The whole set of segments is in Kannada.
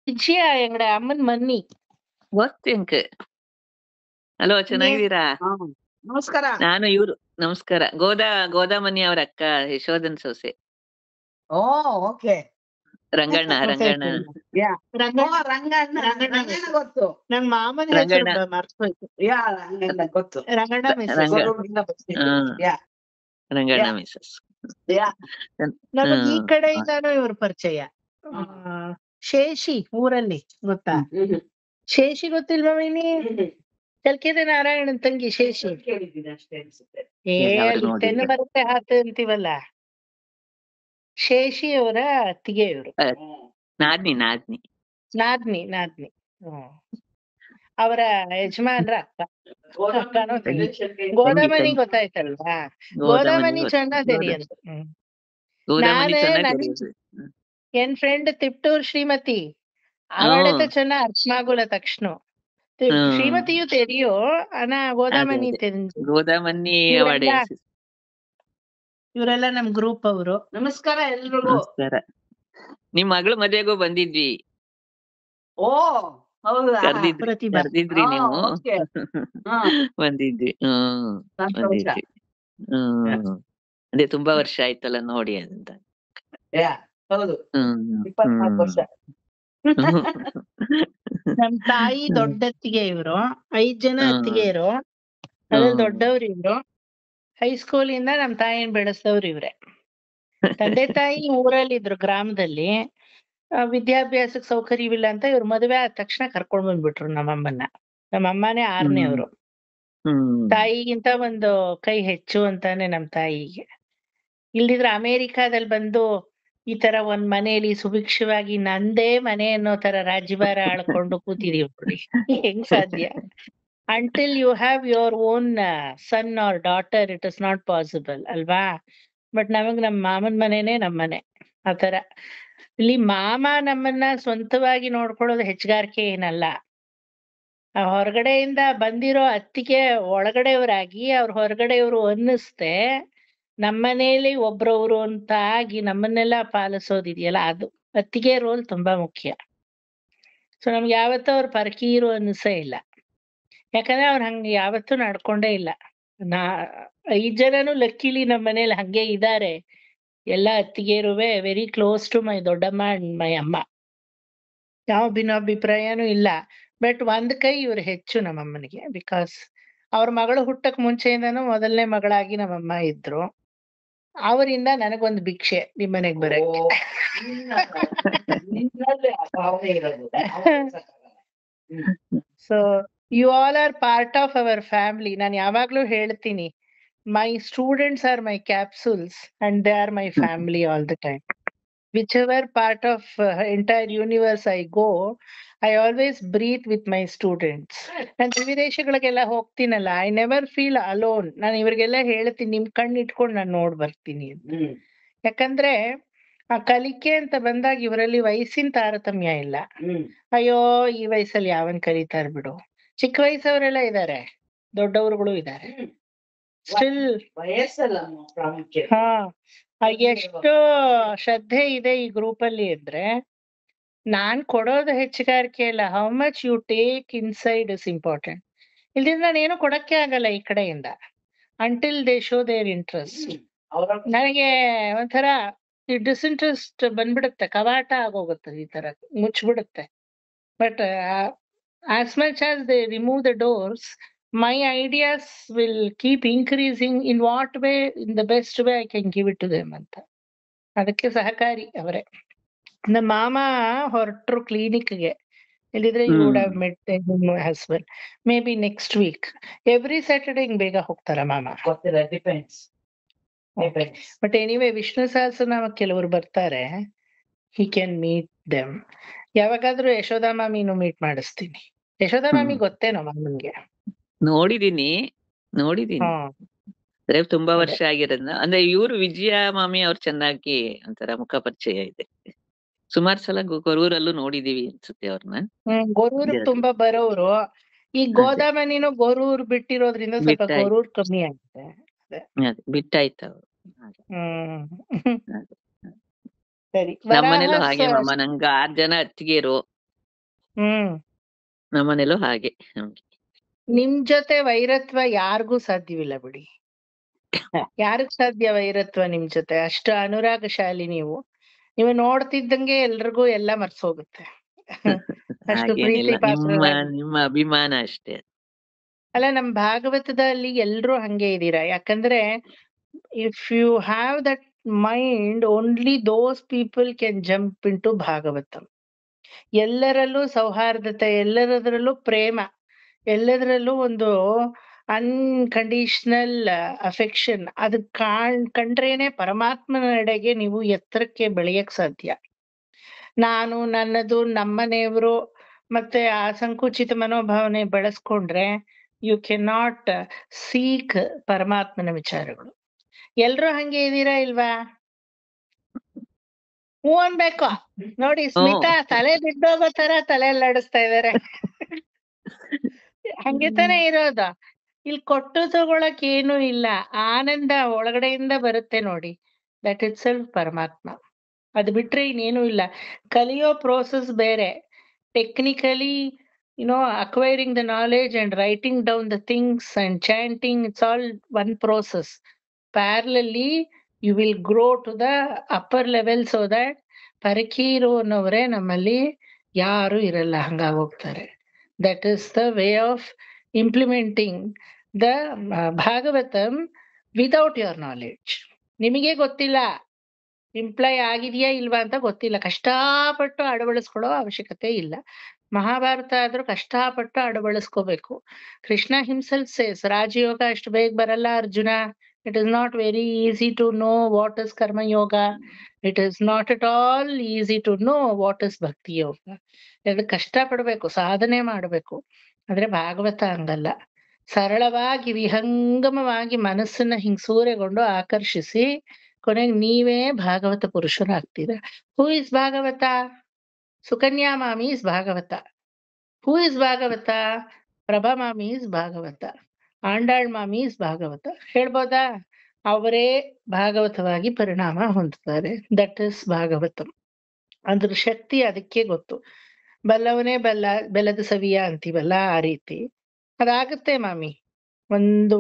വിജയ ഞങ്ങളുടെ അമ്മൻ മന്നി. ಗೊತ್ತು ಎಂಕ್. ಹಲೋ, ಚೆನ್ನಾಗಿದ್ದೀರಾ? ನಮಸ್ಕಾರ. ನಾನು ನಮಸ್ಕಾರ. ಗೋದಾಮನಿ ಅವ್ರ ಅಕ್ಕ, ಯಶೋಧನ್ ಸೊಸೆ. ಓ, ಓಕೆ. ರಂಗಣ್ಣ ರಂಗಣ್ಣ ಗೊತ್ತು. ನನ್ ಮಾಮನ ರಂಗಣ್ಣ. ಹೆಸರು ಮರ್ತ್ಹೋಯ್ತು. ರಂಗಣ್ಣ ಗೊತ್ತು. ರಂಗಣ್ಣ ಮಿಸ್. ರಂಗಣ್ಣ ಮಿಸಸ್. ನಮಗ್ ಈ ಕಡೆಯಿಂದಾನು ಇವ್ರ ಪರಿಚಯ. ಶೇಷಿ ಊರಲ್ಲಿ ಗೊತ್ತಾ? ಶೇಷಿ ಗೊತ್ತಿಲ್ವಾ ಮೈನಿ? ಚಲ್ಕೆದೆ ನಾರಾಯಣನ್ ತಂಗಿ ಶೇಷಿ. ತೆನ್ನ ಬರುತ್ತೆ ಹಾತು ಅಂತೀವಲ್ಲ, ಶೇಷಿ ಅವರ ಅತ್ತಿಗೆ ಇವರು. ನಾದ್ನಿ. ನಾದ್ನಿ. ಅವರ ಯಜಮಾನ್ರ ಅಕ್ಕ. ಗೋದಾಮನಿ ಗೊತ್ತಾಯ್ತಲ್ವಾ? ಗೋದಾಮನಿ ಚೆನ್ನಾದೇರಿ ಅಂತ. என் ஃப்ரெண்ட் திப்டூர் ஸ்ரீமதி, அவளுக்கு சொன்ன அர்ச்சமாகுல தக்ஷ்ணம். ಶ್ರೀಮತಿಯು ತೆರಿಯೋ, ಆನಾ ಗೋದಾಮನಿ ತೆರಿஞ்சு. ಗೋದಾಮನಿ ಇವರೆಲ್ಲ ನಮ್ ಗ್ರೂಪ್ ಅವರು. ನಮಸ್ಕಾರ ಎಲ್ರಿಗೂ. ನಿಮ್ ಮಗಳು ಮದ್ವೆಗೂ ಬಂದಿದ್ವಿ. ಓ ಹೌದಾ? ಕರ್ದಿದ್ರಿ ನೀವು? ಬಂದಿದ್ವಿ. ಅದೇ ತುಂಬಾ ವರ್ಷ ಆಯ್ತಲ್ಲ ನೋಡಿ ಅಂತ. ಹೌದು, 24 ವರ್ಷ. ನಮ್ ತಾಯಿ ದೊಡ್ಡತ್ತಿಗೆ ಇವ್ರು. 5 ಜನ ಅತ್ತಿಗೆಯರು, ಅದ್ರಲ್ಲಿ ದೊಡ್ಡವ್ರು ಇವ್ರು. ಹೈಸ್ಕೂಲ್ ಇಂದ ನಮ್ ತಾಯಿನ ಬೆಳೆಸದವ್ರು ಇವ್ರೆ. ತಂದೆ ತಾಯಿ ಊರಲ್ಲಿ ಇದ್ರು, ಗ್ರಾಮದಲ್ಲಿ. ವಿದ್ಯಾಭ್ಯಾಸಕ್ಕೆ ಸೌಕರ್ಯವಿಲ್ಲ ಅಂತ ಇವ್ರು ಮದುವೆ ಆದ ತಕ್ಷಣ ಕರ್ಕೊಂಡ್ ಬಂದ್ಬಿಟ್ರು ನಮ್ಮಮ್ಮನ್ನ. ನಮ್ಮಮ್ಮನೇ 6ನೇವ್ರು. ತಾಯಿಗಿಂತ ಒಂದು ಕೈ ಹೆಚ್ಚು ಅಂತಾನೆ ನಮ್ ತಾಯಿಗೆ. ಇಲ್ದಿದ್ರೆ ಅಮೇರಿಕಾದಲ್ಲಿ ಬಂದು ಈ ತರ ಒಂದ್ ಮನೆಯಲ್ಲಿ ಸುಭಿಕ್ಷವಾಗಿ ನಂದೇ ಮನೆ ಅನ್ನೋ ತರ ರಾಜ್ಯಭಾರ ಆಳ್ಕೊಂಡು ಕೂತಿದೀವಿ ನೋಡಿ. ಹೆಂಗ್ ಸಾಧ್ಯ? Until you have your own son or daughter it is not possible ಅಲ್ವಾ? ಬಟ್ ನಮಗ್ ನಮ್ಮ ಮಾಮನ್ ಮನೆನೇ ನಮ್ಮನೆ. ಆತರ ಇಲ್ಲಿ ಮಾಮ ನಮ್ಮನ್ನ ಸ್ವಂತವಾಗಿ ನೋಡ್ಕೊಳ್ಳೋದು ಹೆಚ್ಚುಗಾರಿಕೆ ಏನಲ್ಲ. ಹೊರಗಡೆಯಿಂದ ಬಂದಿರೋ ಅತ್ತಿಗೆ ಒಳಗಡೆಯವರಾಗಿ ಅವ್ರ ಹೊರಗಡೆಯವರು ಅನ್ನಿಸ್ತೆ ನಮ್ಮನೇಲಿ ಒಬ್ರವ್ರು ಅಂತ ಆಗಿ ನಮ್ಮನ್ನೆಲ್ಲ ಪಾಲಿಸೋದಿದೆಯಲ್ಲ, ಅದು ಅತ್ತಿಗೆ ರೋಲ್ ತುಂಬಾ ಮುಖ್ಯ. ಸೊ ನಮ್ಗೆ ಯಾವತ್ತೂ ಅವ್ರ ಪರಕೀರು ಅನ್ನಿಸೇ ಇಲ್ಲ. ಯಾಕಂದ್ರೆ ಅವ್ರು ಹಂಗೆ ಯಾವತ್ತೂ ನಡ್ಕೊಂಡೇ ಇಲ್ಲ. 5 ಜನನು ಲಕ್ಕಿಲಿ ನಮ್ಮ ಮನೇಲಿ ಹಂಗೆ ಇದ್ದಾರೆ. ಎಲ್ಲ ಅತ್ತಿಗೆರುವೆ ವೆರಿ ಕ್ಲೋಸ್ ಟು ಮೈ ದೊಡ್ಡಮ್ಮ ಅಂಡ್ ಮೈ ಅಮ್ಮ. ಯಾವ ಭಿನ್ನಾಭಿಪ್ರಾಯನೂ ಇಲ್ಲ. ಬಟ್ ಒಂದ್ ಕೈ ಇವ್ರು ಹೆಚ್ಚು ನಮ್ಮಮ್ಮನಿಗೆ. ಬಿಕಾಸ್ ಅವ್ರ ಮಗಳು ಹುಟ್ಟಕ್ ಮುಂಚೆಯಿಂದಾನು ಮೊದಲನೇ ಮಗಳಾಗಿ ನಮ್ಮಮ್ಮ ಇದ್ರು. ಅವರಿಂದ ನನಗೊಂದು ಭಿಕ್ಷೆ ನಿಮ್ಮನೆಗ್ ಬರಕ್ಕೆ. So you all are part of our family. ನಾನು ಯಾವಾಗ್ಲೂ ಹೇಳ್ತೀನಿ, my students are my capsules and they are my family all the time. Whichever part of entire universe I go, I always breathe with my students. ನಾನು ವಿದೇಶಗಳಿಗೆಲ್ಲ ಹೋಗ್ತೀನಲ್ಲ, ಐ ನೆವರ್ ಫೀಲ್ ಅಲೋನ್. ನಾನು ಇವ್ರಿಗೆಲ್ಲ ಹೇಳ್ತೀನಿ, ನಿಮ್ ಕಣ್ಣು ಇಟ್ಕೊಂಡು ನಾನು ನೋಡ್ ಬರ್ತೀನಿ ಅಂತ. ಯಾಕಂದ್ರೆ ಆ ಕಲಿಕೆ ಅಂತ ಬಂದಾಗ ಇವರಲ್ಲಿ ವಯಸ್ಸಿನ ತಾರತಮ್ಯ ಇಲ್ಲ. ಅಯ್ಯೋ ಈ ವಯಸ್ಸಲ್ಲಿ ಯಾವನ್ ಕಲಿತಾರ ಬಿಡು. ಚಿಕ್ಕ ವಯಸ್ಸವರೆಲ್ಲ ಇದ್ದಾರೆ, ದೊಡ್ಡವರುಗಳು ಇದ್ದಾರೆ. ಸ್ಟಿಲ್ ವಯಸ್ಸಲ್ಲ ಪ್ರಾಮುಖ್ಯ. ಎಷ್ಟು ಶ್ರದ್ಧೆ ಇದೆ ಈ ಗ್ರೂಪ್ ಅಲ್ಲಿ ಅಂದ್ರೆ, ನಾನ್ ಕೊಡೋದು ಹೆಚ್ಚುಗಾರಿಕೆ ಇಲ್ಲ. How much you take inside is important. ಇಲ್ದಿದ್ರೆ ನಾನೇನು ಕೊಡಕ್ಕೆ ಆಗಲ್ಲ ಈ ಕಡೆಯಿಂದ. Until they show their interest. ನನಗೆ ಒಂಥರ ಡಿಸ್ಇಂಟ್ರೆಸ್ಟ್ ಬಂದ್ಬಿಡುತ್ತೆ, ಕವಾಟ ಆಗೋಗುತ್ತೆ, ಈ ತರ ಮುಚ್ಬಿಡುತ್ತೆ. But as much as they remove the doors, my ideas will keep increasing. In what way? In the best way I can give it to them ಅಂತ. ಅದಕ್ಕೆ ಸಹಕಾರಿ ಅವರೇ. ನಮ್ಮ ಮಾಮ ಹೊರಟ್ರು ಕ್ಲಿನಿಕ್ಗೆ. ಇಲ್ಲಿದ್ರೆ you would have met him as well. Maybe next week. Every Saturday ಹಿಂಗ್ ಬೇಗ ಹೋಗ್ತಾರ ಮಾಮ. ಬಟ್ ಎನಿವೇ ವಿಷ್ಣು ಸಹಸ್ರನಾಮ ಕೆಲವರು ಬರ್ತಾರೆ. He can meet them. ಯಾವಾಗಾದ್ರೂ ಯಶೋದಾ ಮಾಮಿನೂ ಮೀಟ್ ಮಾಡಿಸ್ತೀನಿ. ಯಶೋದಾ ಮಾಮಿ ಗೊತ್ತೇನೋ ಮಾಮನ್ಗೆ? ನೋಡಿದೀನಿ. ಅಂದ್ರೆ ತುಂಬಾ ವರ್ಷ ಆಗಿರೋದ್ನ. ಅಂದ್ರೆ ಇವ್ರು ವಿಜಯ ಮಾಮಿ ಅವ್ರು ಚೆನ್ನಾಗಿ ಒಂಥರ ಮುಖ ಪರಿಚಯ ಇದೆ. ಸುಮಾರು ಸಲ ಗೊರೂರಲ್ಲೂ ನೋಡಿದೀವಿ ಅನ್ಸುತ್ತೆ ಅವ್ರನ್ನ. ಗೊರೂರ್ ತುಂಬಾ ಬರೋರು. ಈ ಗೋದಾಮನಿನೂ ಗೊರೂರ್ ಬಿಟ್ಟಿರೋದ್ರಿಂದ ಸ್ವಲ್ಪ ಗೊರೂರ್ ಕಮ್ಮಿ ಆಗುತ್ತೆ. ಬಿಟ್ಟಾಯ್ತು ಅವ್ರು. ಸರಿ. ನಮ್ಮನೇಲೂ ಹಾಗೆ ಮಾಮ. ನಂಗ 6 ಜನ ಅತ್ತಿಗೆರು. ಹ್ಮ್ ನಮ್ಮನೇಲೂ ಹಾಗೆ ನಮ್ಗೆ. ನಿಮ್ ಜೊತೆ ವೈರತ್ವ ಯಾರಿಗೂ ಸಾಧ್ಯವಿಲ್ಲ ಬಿಡಿ. ಯಾರಿಗ್ ಸಾಧ್ಯ ವೈರತ್ವ ನಿಮ್ ಜೊತೆ? ಅಷ್ಟು ಅನುರಾಗಶಾಲಿ ನೀವು. ನೀವು ನೋಡ್ತಿದ್ದಂಗೆ ಎಲ್ರಿಗೂ ಎಲ್ಲ ಮರ್ಸೋಗುತ್ತೆ. ಅಷ್ಟು ಪ್ರೀತಿ ಹಾಗೇನಿಲ್ಲ, ಪಾತ್ರರಾಗಿ. ನಿಮ್ಮ ಅಭಿಮಾನ ಅಷ್ಟೇ. ಅಲ್ಲ, ನಮ್ ಭಾಗವತದಲ್ಲಿ ಎಲ್ರೂ ಹಂಗೆ ಇದೀರಾ. ಯಾಕಂದ್ರೆ if you have that mind, only those people can jump into Bhagavatam. ಎಲ್ಲರಲ್ಲೂ ಸೌಹಾರ್ದತೆ, ಎಲ್ಲರದ್ರಲ್ಲೂ ಪ್ರೇಮ, ಎಲ್ಲದರಲ್ಲೂ ಒಂದು ಅನ್ಕಂಡೀಷನಲ್ ಅಫೆಕ್ಷನ್. ಅದು ಕಂಡ್ರೇನೆ ಪರಮಾತ್ಮನ ನಡೆಗೆ ನೀವು ಎತ್ತರಕ್ಕೆ ಬೆಳೆಯಕ್ ಸಾಧ್ಯ. ನಾನು, ನನ್ನದು, ನಮ್ಮನೆಯವರು ಮತ್ತೆ ಆ ಸಂಕುಚಿತ ಮನೋಭಾವನೆ ಬೆಳೆಸ್ಕೊಂಡ್ರೆ ಯು ಕೆನ್ ನಾಟ್ ಸೀಕ್ ಪರಮಾತ್ಮನ ವಿಚಾರಗಳು. ಎಲ್ರೂ ಹಂಗೆ ಇದೀರಾ ಇಲ್ವಾ? ಹೂ ಅನ್ಬೇಕು. ನೋಡಿ ಸ್ಮಿತಾ ತಲೆ ಬಿದ್ದೋಗೋ ತರ ತಲೆ ಅಲ್ಲಾಡಿಸ್ತಾ ಇದಾರೆ. ಹಂಗೆ ತಾನೇ ಇರೋದು. ಇಲ್ಲಿ ಕೊಟ್ಟು ತಗೊಳಕ್ ಏನು ಇಲ್ಲ, ಆನಂದ ಒಳಗಡೆಯಿಂದ ಬರುತ್ತೆ ನೋಡಿ. ದಟ್ ಇಟ್ ಸೆಲ್ಫ್ ಪರಮಾತ್ಮ. ಅದು ಬಿಟ್ರೆ ಇನ್ನೇನು ಇಲ್ಲ. ಕಲಿಯೋ ಪ್ರೋಸೆಸ್ ಬೇರೆ. Technically acquiring the knowledge and writing down the things and chanting, it's all one process. Parallelly you will grow to the upper level so that ಪರಕಿ ಇರೋನವರೇ ನಮ್ಮಲ್ಲಿ ಯಾರು ಇರಲ್ಲ, ಹಂಗಾಗೋಗ್ತಾರೆ. That is the way of implementing the Bhagavatam without your knowledge. ನಿಮಗೆ ಗೊತ್ತಿಲ್ಲ, ಇಂಪ್ಲೈ ಆಗಿದೆಯಾ ಇಲ್ವಾ ಅಂತ ಗೊತ್ತಿಲ್ಲ, ಕಷ್ಟಪಟ್ಟು ಅಳವಡಿಸ್ಕೊಳ್ಳೋ ಅವಶ್ಯಕತೆ ಇಲ್ಲ. ಮಹಾಭಾರತ ಆದ್ರೂ ಕಷ್ಟಪಟ್ಟು ಅಳವಡಿಸ್ಕೋಬೇಕು. ಕೃಷ್ಣ ಹಿಮ್ಸೆಲ್ಫ್ ಸೇಸ್, ರಾಜಯೋಗ ಅಷ್ಟು ಬೇಗ ಬರಲ್ಲ Arjuna. It is not very easy to know what is karma yoga. It is not at all easy to know what is bhakti yoga. ಅದಕ್ಕೆ ಕಷ್ಟ ಪಡ್ಬೇಕು, ಸಾಧನೆ ಮಾಡಬೇಕು. ಆದ್ರೆ ಭಾಗವತ ಹಂಗಲ್ಲ. ಸರಳವಾಗಿ ವಿಹಂಗಮವಾಗಿ ಮನಸ್ಸನ್ನ ಹಿಂಗ್ ಸೂರೆಗೊಂಡು ಆಕರ್ಷಿಸಿ ಕೊನೆಗೆ ನೀವೇ ಭಾಗವತ ಪುರುಷರಾಗ್ತೀರ. Who is Bhagavata? ಸುಕನ್ಯಾ ಮಾಮಿ is Bhagavata. Who is Bhagavata? Prabha ಮಾಮಿ ಇಸ್ ಭಾಗವತ. ಆಂಡಾಳ್ ಮಾಮಿ ಇಸ್ ಭಾಗವತ. ಹೇಳ್ಬೋದಾ? ಅವರೇ ಭಾಗವತವಾಗಿ ಪರಿಣಾಮ ಹೊಂದುತ್ತಾರೆ. That is Bhagavatam. ಅದ್ರ ಶಕ್ತಿ ಅದಕ್ಕೆ ಗೊತ್ತು. ಬಲ್ಲವನೇ ಬೆಲ್ಲದ ಸವಿಯ ಅಂತೀವಲ್ಲ, ಆ ರೀತಿ ಅದಾಗುತ್ತೆ ಮಾಮಿ. ಒಂದು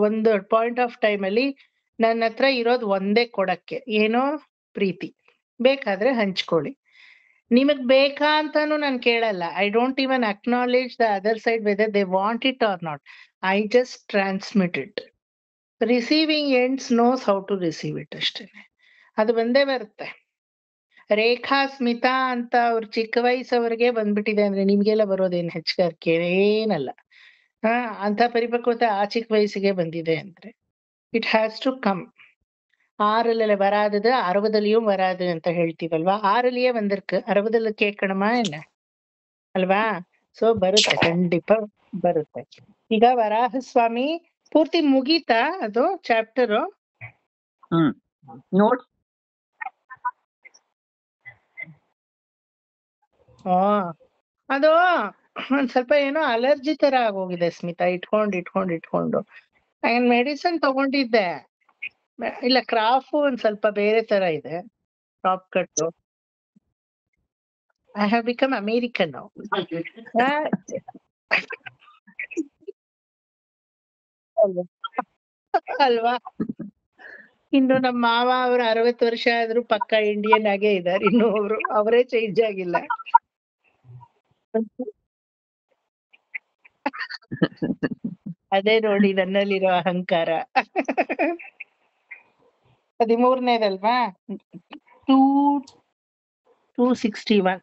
ಪಾಯಿಂಟ್ ಆಫ್ ಟೈಮ್ ಅಲ್ಲಿ ನನ್ನ ಹತ್ರ ಇರೋದು ಒಂದೇ ಕೊಡಕ್ಕೆ, ಏನೋ ಪ್ರೀತಿ. ಬೇಕಾದ್ರೆ ಹಂಚ್ಕೊಳ್ಳಿ. ನಿಮಗ್ ಬೇಕಾ ಅಂತಾನು ನಾನು ಕೇಳಲ್ಲ. I don't even acknowledge the other side whether they want it or not. I just transmit it. Receiving ends knows how to receive it ಅಷ್ಟೇನೆ. ಅದು ಬಂದೇ ಬರುತ್ತೆ. ರೇಖಾ, ಸ್ಮಿತಾ ಅಂತ ಅವ್ರ ಚಿಕ್ಕ ವಯಸ್ಸವ್ರಿಗೆ ಬಂದ್ಬಿಟ್ಟಿದೆ ಅಂದ್ರೆ ನಿಮ್ಗೆಲ್ಲ ಬರೋದೇನ್ ಹೆಚ್ಚುಗಾರಿಕೆ ಏನಲ್ಲ. ಅಂತ ಪರಿಪಕ್ವತೆ ಆ ಚಿಕ್ಕ ವಯಸ್ಸಿಗೆ ಬಂದಿದೆ ಅಂದ್ರೆ ಇಟ್ ಹ್ಯಾಸ್ ಟು ಕಮ್. 6 வராதது 60 வராது ಅಂತ ಹೇಳ್ತೀವಲ್ವಾ. 6 வந்திருக்கு, 60 ಕೇಳ್ಕಣಮ್ಮ ಇಲ್ಲ ಅಲ್ವಾ? ಸೊ ಬರುತ್ತೆ, ಖಂಡಿತ ಬರುತ್ತೆ. ಈಗ ವರಾಹ ಸ್ವಾಮಿ ಪೂರ್ತಿ ಮುಗೀತಾ ಅದು ಚಾಪ್ಟರ್? ನೋಡ್ ಅದು ಒಂದ್ ಸ್ವಲ್ಪ ಏನೋ ಅಲರ್ಜಿ ತರ ಆಗೋಗಿದೆ ಸ್ಮಿತಾ, ಇಟ್ಕೊಂಡು ನಾನ್ ಮೆಡಿಸಿನ್ ತಗೊಂಡಿದ್ದೆ. ಇಲ್ಲ, ಕ್ರಾಫ್ ಒಂದ್ ಸ್ವಲ್ಪ ಬೇರೆ ತರ ಇದೆ, crop cut. I have become American ಅಲ್ವಾ? ಇನ್ನು ನಮ್ಮ ಮಾವ ಅವ್ರು 60 ವರ್ಷ ಆದ್ರೂ ಪಕ್ಕ ಇಂಡಿಯನ್ ಆಗೇ ಇದಾರೆ. ಇನ್ನು ಅವರೇ ಚೇಂಜ್ ಆಗಿಲ್ಲ. ಅದೇ ನೋಡಿ ನನ್ನಲ್ಲಿರೋ ಅಹಂಕಾರ. 13ನೇದಲ್ವಾ? 261.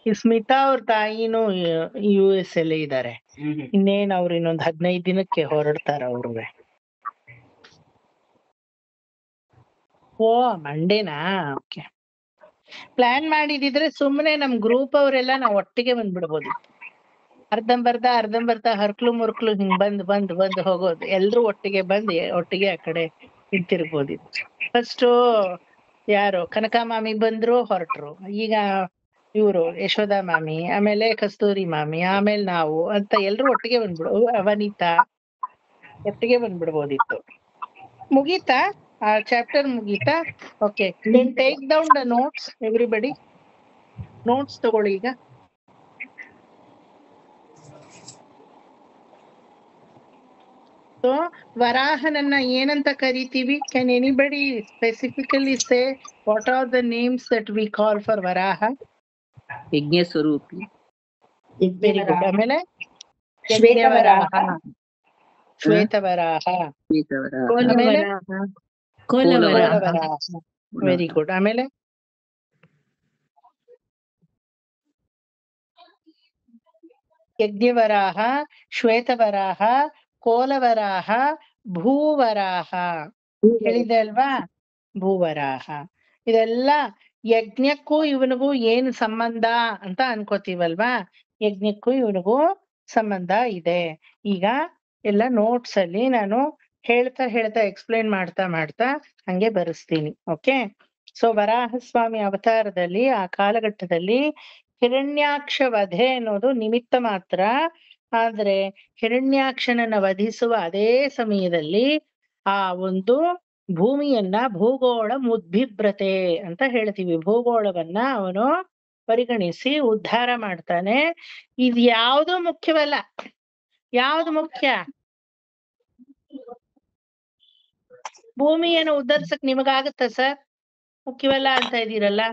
ಈ ಸ್ಮಿತಾ ಅವ್ರ ತಾಯಿನೂ US ಅಲ್ಲೇ ಇದ್ದಾರೆ. ಇನ್ನೇನ್ ಅವ್ರು ಇನ್ನೊಂದ್ 15 ದಿನಕ್ಕೆ ಹೊರಡ್ತಾರ ಅವ್ರಿಗೆ. ಓ, ಮಂಡೇನಾ? ಓಕೆ. ಪ್ಲಾನ್ ಮಾಡಿದಿದ್ರೆ ಸುಮ್ಮನೆ ನಮ್ ಗ್ರೂಪ್ ಅವರೆಲ್ಲ ನಾವ್ ಒಟ್ಟಿಗೆ ಬಂದ್ಬಿಡ್ಬೋದಿತ್ತು. ಅರ್ಧಂಬರ್ಧ ಹರ್ಕ್ಲು ಮುರ್ಕ್ಲು ಹಿಂಗ್ ಬಂದ್ ಹೋಗೋದು. ಎಲ್ರು ಒಟ್ಟಿಗೆ ಬಂದ್ ಒಟ್ಟಿಗೆ ಆ ಕಡೆ ಹಿಂತಿರ್ಬೋದಿತ್ತು. ಫಸ್ಟ್ ಯಾರು ಕನಕ ಮಾಮಿ ಬಂದ್ರು, ಹೊರಟ್ರು. ಈಗ ಇವ್ರು ಯಶೋಧ ಮಾಮಿ, ಆಮೇಲೆ ಕಸ್ತೂರಿ ಮಾಮಿ, ಆಮೇಲೆ ನಾವು ಅಂತ ಎಲ್ರು ಒಟ್ಟಿಗೆ ಅವನಿತಾ ಒಟ್ಟಿಗೆ ಬಂದ್ಬಿಡ್ಬೋದಿತ್ತು. ಮುಗೀತಾ? ಆ ಚಾಪ್ಟರ್ ಮುಗೀತಾ? Okay, then take down the notes everybody. Notes ತಗೊಳ್ಳಿ ಈಗ. ಸೊ ವರಾಹನನ್ನ ಏನಂತ ಕರಿತೀವಿ? Can anybody specifically say what are the names that we call for Varaha? ಯಜ್ಞ ಸ್ವರೂಪಿ. Very good. ಆಮೇಲೆ ಶ್ವೇತವರಾಹ, ಶ್ವೇತವರಾಹ, ಶ್ವೇತವರಾಹ, ಆಮೇಲೆ ಕೋಲವರಾಹ. ಕೋಲವರಾಹ. Very good. ಆಮೇಲೆ ಯಜ್ಞವರಾಹ, ಶ್ವೇತವರಾಹ, ಕೋಲವರಾಹ, ಭೂವರಾಹ. ಹೇಳಿದೆ ಅಲ್ವಾ? ಭೂವರಾಹ. ಇದೆಲ್ಲ ಯಜ್ಞಕ್ಕೂ ಇವನಿಗೂ ಏನು ಸಂಬಂಧ ಅಂತ ಅನ್ಕೋತೀವಲ್ವಾ? ಯಜ್ಞಕ್ಕೂ ಇವನಿಗೂ ಸಂಬಂಧ ಇದೆ. ಈಗ ಎಲ್ಲ ನೋಟ್ಸ್ ಅಲ್ಲಿ ನಾನು ಹೇಳ್ತಾ ಎಕ್ಸ್ಪ್ಲೇನ್ ಮಾಡ್ತಾ ಹಂಗೆ ಬರೆಸ್ತೀನಿ. ಓಕೆ. ಸೊ ವರಾಹಸ್ವಾಮಿ ಅವತಾರದಲ್ಲಿ ಆ ಕಾಲಘಟ್ಟದಲ್ಲಿ ಹಿರಣ್ಯಾಕ್ಷ ವಧೆ ಅನ್ನೋದು ನಿಮಿತ್ತ ಮಾತ್ರ. ಆದ್ರೆ ಹಿರಣ್ಯಾಕ್ಷನನ್ನ ವಧಿಸುವ ಅದೇ ಸಮಯದಲ್ಲಿ ಆ ಒಂದು ಭೂಮಿಯನ್ನ ಭೂಗೋಳ ಮುದ್ಭಿಭ್ರತೆ ಅಂತ ಹೇಳ್ತೀವಿ. ಭೂಗೋಳವನ್ನ ಅವನು ಪರಿಗಣಿಸಿ ಉದ್ಧಾರ ಮಾಡ್ತಾನೆ. ಇದು ಯಾವುದು ಮುಖ್ಯವಲ್ಲ. ಯಾವ್ದು ಮುಖ್ಯ? ಭೂಮಿಯನ್ನು ಉದ್ಧರಿಸಕ್ ನಿಮಗಾಗತ್ತ ಸರ್? ಮುಖ್ಯವಲ್ಲ ಅಂತ ಇದೀರಲ್ಲ.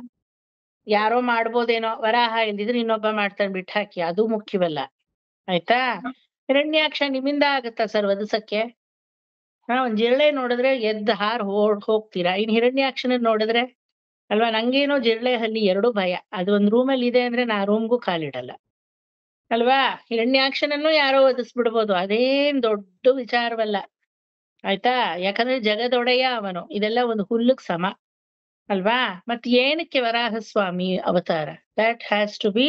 ಯಾರೋ ಮಾಡ್ಬೋದೇನೋ, ವರಾಹ ಇಲ್ದಿದ್ರೆ ಇನ್ನೊಬ್ಬ ಮಾಡ್ತಾನೆ ಬಿಟ್ಟು ಹಾಕಿ, ಅದು ಮುಖ್ಯವಲ್ಲ. ಆಯ್ತಾ? ಹಿರಣ್ಯಾಕ್ಷ ನಿಮ್ಮಿಂದ ಆಗತ್ತಾ ಸರ್ ವಧಸಕ್ಕೆ? ಒಂದ್ ಜಿರಳೆ ನೋಡಿದ್ರೆ ಎದ್ದು ಹೋಗ್ತೀರಾ. ಇನ್ ಹಿರಣ್ಯಾಕ್ಷನ ನೋಡಿದ್ರೆ ಅಲ್ವಾ? ನಂಗೇನೋ ಜಿರಳೆ ಹಲ್ಲಿ ಎರಡೂ ಭಯ. ಅದು ಒಂದ್ ರೂಮಲ್ಲಿ ಇದೆ ಅಂದ್ರೆ ನಾ ರೂಮ್ಗೂ ಕಾಲಿಡಲ್ಲ ಅಲ್ವಾ? ಹಿರಣ್ಯಾಕ್ಷನನ್ನು ಯಾರೋ ವಧಿಸ್ಬಿಡ್ಬೋದು, ಅದೇನ್ ದೊಡ್ಡ ವಿಚಾರವಲ್ಲ. ಆಯ್ತಾ? ಯಾಕಂದ್ರೆ ಜಗದೊಡೆಯ ಅವನು. ಇದೆಲ್ಲ ಒಂದು ಹುಲ್ಲುಕ್ ಸಮ ಅಲ್ವಾ? ಮತ್ ಏನಕ್ಕೆ ವರಾಹಸ್ವಾಮಿ ಅವತಾರ? That has to be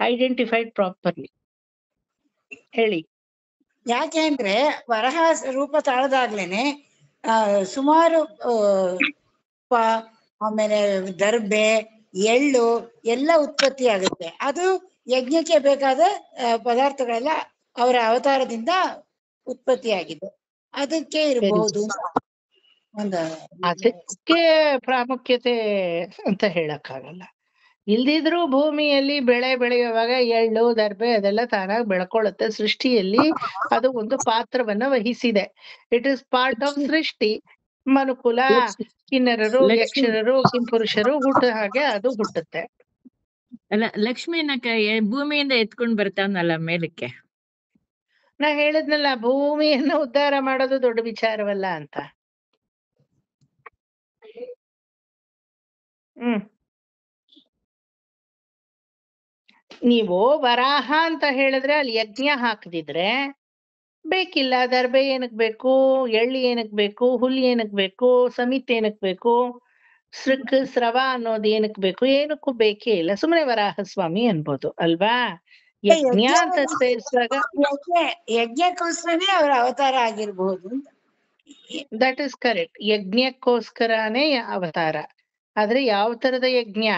identified properly. ಹೇಳಿ. ಯಾಕೆ ಅಂದ್ರೆ ವರಹ ರೂಪ ತಾಳದಾಗ್ಲೇನೆ ಸುಮಾರು ಆಮೇಲೆ ದರ್ಬೆ, ಎಳ್ಳು ಎಲ್ಲ ಉತ್ಪತ್ತಿ ಆಗುತ್ತೆ. ಅದು ಯಜ್ಞಕ್ಕೆ ಬೇಕಾದ ಪದಾರ್ಥಗಳೆಲ್ಲ ಅವರ ಅವತಾರದಿಂದ ಉತ್ಪತ್ತಿಯಾಗಿದೆ. ಅದಕ್ಕೆ ಇರಬಹುದು ಅದಕ್ಕೆ ಪ್ರಾಮುಖ್ಯತೆ ಅಂತ ಹೇಳಕ್ಕಾಗಲ್ಲ. ಇಲ್ದಿದ್ರೂ ಭೂಮಿಯಲ್ಲಿ ಬೆಳೆ ಬೆಳೆಯುವಾಗ ಎಳ್ಳು ದರ್ಬೆ ಅದೆಲ್ಲ ತಾನಾಗಿ ಬೆಳ್ಕೊಳ್ಳುತ್ತೆ. ಸೃಷ್ಟಿಯಲ್ಲಿ ಅದು ಒಂದು ಪಾತ್ರವನ್ನ ವಹಿಸಿದೆ. ಇಟ್ ಇಸ್ ಪಾರ್ಟ್ ಆಫ್ ಸೃಷ್ಟಿ. ಮನುಕುಲ, ಕಿನ್ನರರು, ಯಕ್ಷರರು, ಕಿಂಪುರುಷರು ಹುಟ್ಟ ಹಾಗೆ ಅದು ಹುಟ್ಟುತ್ತೆ. ಅಲ್ಲ, ಲಕ್ಷ್ಮಿನ ಭೂಮಿಯಿಂದ ಎತ್ಕೊಂಡ್ ಬರ್ತಾನಲ್ಲ ಮೇಲಕ್ಕೆ. ನಾ ಹೇಳಿದ್ನಲ್ಲ, ಭೂಮಿಯನ್ನು ಉದ್ಧಾರ ಮಾಡೋದು ದೊಡ್ಡ ವಿಚಾರವಲ್ಲ ಅಂತ. ನೀವು ವರಾಹ ಅಂತ ಹೇಳಿದ್ರೆ ಅಲ್ಲಿ ಯಜ್ಞ ಹಾಕದಿದ್ರೆ ಬೇಕಿಲ್ಲ. ದರ್ಬೆ ಏನಕ್ ಬೇಕು? ಎಳ್ಳಿ ಏನಕ್ ಬೇಕು? ಹುಲ್ಲು ಏನಕ್ ಬೇಕು? ಸಮಿತ್ ಏನಕ್ ಬೇಕು? ಸ್ರವ ಅನ್ನೋದು ಏನಕ್ ಬೇಕು? ಏನಕ್ಕೂ ಬೇಕೇ ಇಲ್ಲ. ಸುಮ್ಮನೆ ವರಾಹಸ್ವಾಮಿ ಅನ್ಬೋದು ಅಲ್ವಾ? ಯಜ್ಞ ಅಂತ ಸೇರಿಸುವಾಗ ಯಜ್ಞಕ್ಕೋಸ್ಕರನೇ ಅವರ ಅವತಾರ ಆಗಿರ್ಬಹುದು. That is correct. ಯಜ್ಞಕ್ಕೋಸ್ಕರನೇ ಅವತಾರ. ಆದ್ರೆ ಯಾವ ತರದ ಯಜ್ಞ?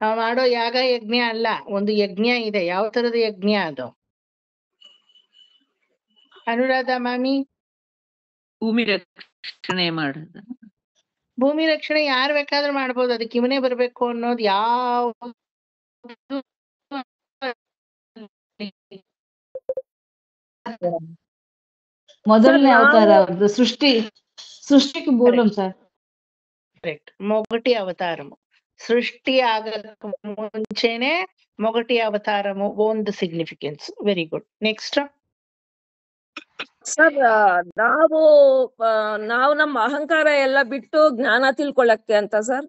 ನಾವು ಮಾಡೋ ಯಾಗ ಯಜ್ಞ ಅಲ್ಲ. ಒಂದು ಯಜ್ಞ ಇದೆ. ಯಾವ ತರದ ಯಜ್ಞ ಅದು? ಅನುರಾಧ ಮಾಮಿ? ಭೂಮಿ ರಕ್ಷಣೆ ಮಾಡೋದು. ಭೂಮಿ ರಕ್ಷಣೆ ಯಾರು ಬೇಕಾದ್ರೂ ಮಾಡ್ಬೋದು. ಅದಕ್ಕೆ ಇವನೇ ಬರ್ಬೇಕು ಅನ್ನೋದು ಯಾವ ಮೊದಲನೇ ಅವತಾರ ಸೃಷ್ಟಿಗೆ ಮೂಲಂ ಸರ್. ಕರೆಕ್ಟ್. ಮೊಗಟಿ ಅವತಾರಮು. ಸೃಷ್ಟಿ ಆಗಕ್ಕೆ ಮುಂಚೆನೆ ಮೊಗಟಿ ಅವತಾರಮು ಒಂದು significance. Very good. Next sir, ನಾವು ನಮ್ಮ ಅಹಂಕಾರ ಎಲ್ಲ ಬಿಟ್ಟು ಜ್ಞಾನ ತಿಳ್ಕೊಳ್ಳಕ್ಕೆ ಅಂತ ಸರ್.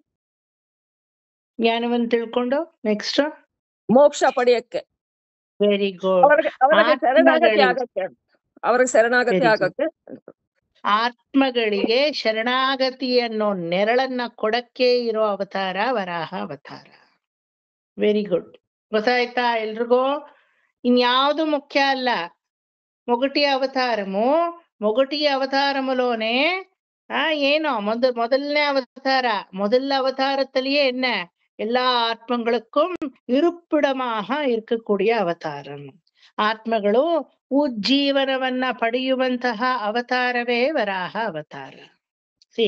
ಜ್ಞಾನವನ್ನು ತಿಳ್ಕೊಂಡು ನೆಕ್ಸ್ಟ್ ಮೋಕ್ಷ ಪಡೆಯಕ್ಕೆ. Very good. ಅವರಿಗೆ ಶರಣಾಗತಿ ಆಗಕ್ಕೆ. ಆತ್ಮಗಳಿಗೆ ಶರಣಾಗತಿ ಅನ್ನೋ ನೆರಳನ್ನ ಕೊಡಕ್ಕೆ ಇರೋ ಅವತಾರ ವರಾಹ ಅವತಾರ. Very good. ಗೊತ್ತಾಯ್ತಾ ಎಲ್ರಿಗೂ? ಇನ್ಯಾವುದು ಮುಖ್ಯ ಅಲ್ಲ. మొగటి அவதாரமுலோனே ಏನೋ ಮೊದಲನೇ ಅವತಾರ. ಮೊದಲ அவதாரத்திலேயே என்ன? எல்லா ஆத்மங்களுக்கும் இருப்பிடமாக இருக்கக்கூடிய ಅವತಾರಂ. ಆತ್ಮಗಳು ಉಜ್ಜೀವನವನ್ನ ಪಡೆಯುವಂತಹ ಅವತಾರವೇ ವರಾಹ ಅವತಾರ. ಸಿ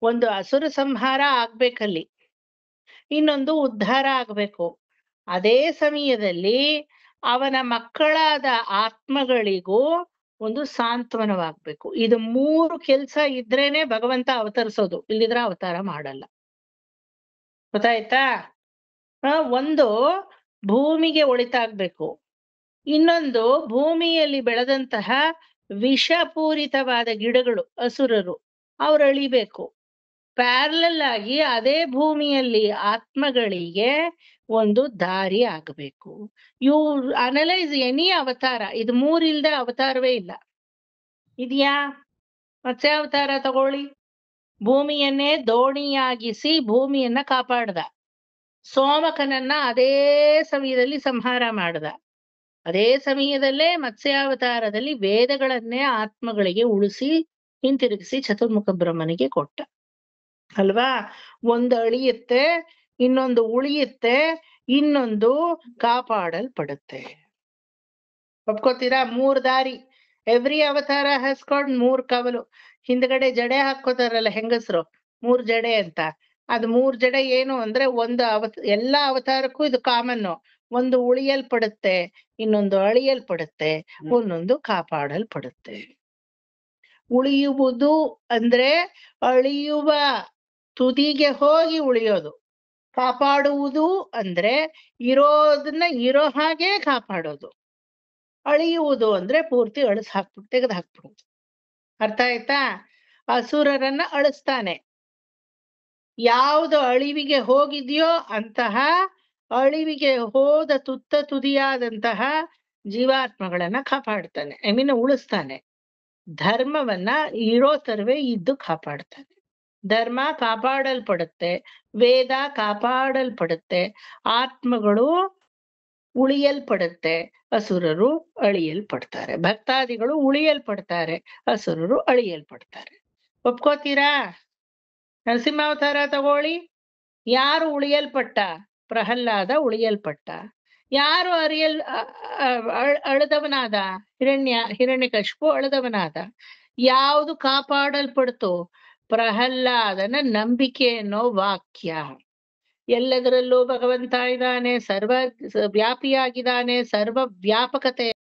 ಒಂದು ಅಸುರ ಸಂಹಾರ ಆಗ್ಬೇಕಲ್ಲಿ, ಇನ್ನೊಂದು ಉದ್ಧಾರ ಆಗ್ಬೇಕು. ಅದೇ ಸಮಯದಲ್ಲಿ ಅವನ ಮಕ್ಕಳಾದ ಆತ್ಮಗಳಿಗೂ ಒಂದು ಸಾಂತ್ವನವಾಗ್ಬೇಕು. ಇದು 3 ಕೆಲ್ಸ ಇದ್ರೇನೆ ಭಗವಂತ ಅವತರಿಸೋದು, ಇಲ್ಲಿದ್ರೆ ಅವತಾರ ಮಾಡಲ್ಲ. ಗೊತ್ತಾಯ್ತಾ? ಒಂದು ಭೂಮಿಗೆ ಒಳಿತಾಗ್ಬೇಕು, ಇನ್ನೊಂದು ಭೂಮಿಯಲ್ಲಿ ಬೆಳೆದಂತಹ ವಿಷಪೂರಿತವಾದ ಗಿಡಗಳು ಅಸುರರು ಅವ್ರು ಅಳಿಬೇಕು. ಪ್ಯಾರಲಲ್ ಆಗಿ ಅದೇ ಭೂಮಿಯಲ್ಲಿ ಆತ್ಮಗಳಿಗೆ ಒಂದು ದಾರಿ ಆಗಬೇಕು. ಯು ಅನಲೈಸ್ ಎನಿ ಅವತಾರ, ಇದು 3 ಇಲ್ದೆ ಅವತಾರವೇ ಇಲ್ಲ. ಇದೆಯಾ? ಮತ್ಸ್ಯಾವತಾರ ತಗೊಳ್ಳಿ, ಭೂಮಿಯನ್ನೇ ದೋಣಿಯಾಗಿಸಿ ಭೂಮಿಯನ್ನ ಕಾಪಾಡ್ದ. ಸೋಮಕನನ್ನ ಅದೇ ಸಮಯದಲ್ಲಿ ಸಂಹಾರ ಮಾಡ್ದ. ಅದೇ ಸಮಯದಲ್ಲೇ ಮತ್ಸ್ಯಾವತಾರದಲ್ಲಿ ವೇದಗಳನ್ನೇ ಆತ್ಮಗಳಿಗೆ ಉಳಿಸಿ ಹಿಂತಿರುಗಿಸಿ ಚತುರ್ಮುಖ ಬ್ರಹ್ಮನಿಗೆ ಕೊಟ್ಟ ಅಲ್ವಾ? ಒಂದು ಅಳಿಯುತ್ತೆ, ಇನ್ನೊಂದು ಉಳಿಯುತ್ತೆ, ಇನ್ನೊಂದು ಕಾಪಾಡಲ್ಪಡುತ್ತೆ. ಒಪ್ಕೋತೀರಾ? 3 ದಾರಿ. ಎವ್ರಿ ಅವತಾರ ಹ್ಯಾಸ್ ಗಾಟ್ 3 ಕವಲು. ಹಿಂದ್ಗಡೆ ಜಡೆ ಹಾಕೋತಾರಲ್ಲ ಹೆಂಗಸರು, 3 ಜಡೆ ಅಂತ. ಅದು 3 ಜಡೆ ಏನು ಅಂದ್ರೆ ಒಂದು ಎಲ್ಲಾ ಅವತಾರಕ್ಕೂ ಇದು ಕಾಮನ್ನು. ಒಂದು ಉಳಿಯಲ್ಪಡುತ್ತೆ, ಇನ್ನೊಂದು ಅಳಿಯಲ್ಪಡುತ್ತೆ, ಒಂದೊಂದು ಕಾಪಾಡಲ್ಪಡುತ್ತೆ. ಉಳಿಯುವುದು ಅಂದ್ರೆ ಅಳಿಯುವ ತುದಿಗೆ ಹೋಗಿ ಉಳಿಯೋದು. ಕಾಪಾಡುವುದು ಅಂದ್ರೆ ಇರೋದನ್ನ ಇರೋ ಹಾಗೆ ಕಾಪಾಡೋದು. ಅಳಿಯುವುದು ಅಂದ್ರೆ ಪೂರ್ತಿ ಅಳಿಸ್ ಹಾಕ್ಬಿಟ್ಟು ತೆಗೆದು ಹಾಕ್ಬಿಡೋದು. ಅರ್ಥ ಆಯ್ತಾ? ಅಸುರರನ್ನ ಅಳಿಸ್ತಾನೆ. ಯಾವುದು ಅಳಿವಿಗೆ ಹೋಗಿದ್ಯೋ ಅಂತಹ ಅಳಿವಿಗೆ ಹೋದ ತುದಿಯಾದಂತಹ ಜೀವಾತ್ಮಗಳನ್ನ ಕಾಪಾಡ್ತಾನೆ, ಐ ಮೀನ್ ಉಳಿಸ್ತಾನೆ. ಧರ್ಮವನ್ನ ಇರೋ ತರವೇ ಇದ್ದು ಕಾಪಾಡ್ತಾನೆ. ಧರ್ಮ ಕಾಪಾಡಲ್ಪಡುತ್ತೆ, ವೇದ ಕಾಪಾಡಲ್ಪಡುತ್ತೆ, ಆತ್ಮಗಳು ಉಳಿಯಲ್ಪಡುತ್ತೆ, ಅಸುರರು ಅಳಿಯಲ್ಪಡ್ತಾರೆ. ಭಕ್ತಾದಿಗಳು ಉಳಿಯಲ್ಪಡ್ತಾರೆ, ಅಸುರರು ಅಳಿಯಲ್ಪಡ್ತಾರೆ. ಒಪ್ಕೋತೀರಾ? ನರಸಿಂಹಾವತಾರ ತಗೊಳ್ಳಿ, ಯಾರು ಉಳಿಯಲ್ಪಟ್ಟ? ಪ್ರಹ್ಲಾದ ಉಳಿಯಲ್ಪಟ್ಟ. ಯಾರು ಅಳದವನಾದ? ಹಿರಣ್ಯಕಶಿಪು ಅಳದವನಾದ. ಯಾವುದು ಕಾಪಾಡಲ್ಪಡ್ತು? ಪ್ರಹ್ಲಾದನ ನಂಬಿಕೆ ಅನ್ನೋ ವಾಕ್ಯ. ಎಲ್ಲದರಲ್ಲೂ ಭಗವಂತ ಇದ್ದಾನೆ, ಸರ್ವ ವ್ಯಾಪಿಯಾಗಿದ್ದಾನೆ, ಸರ್ವ ವ್ಯಾಪಕತೆ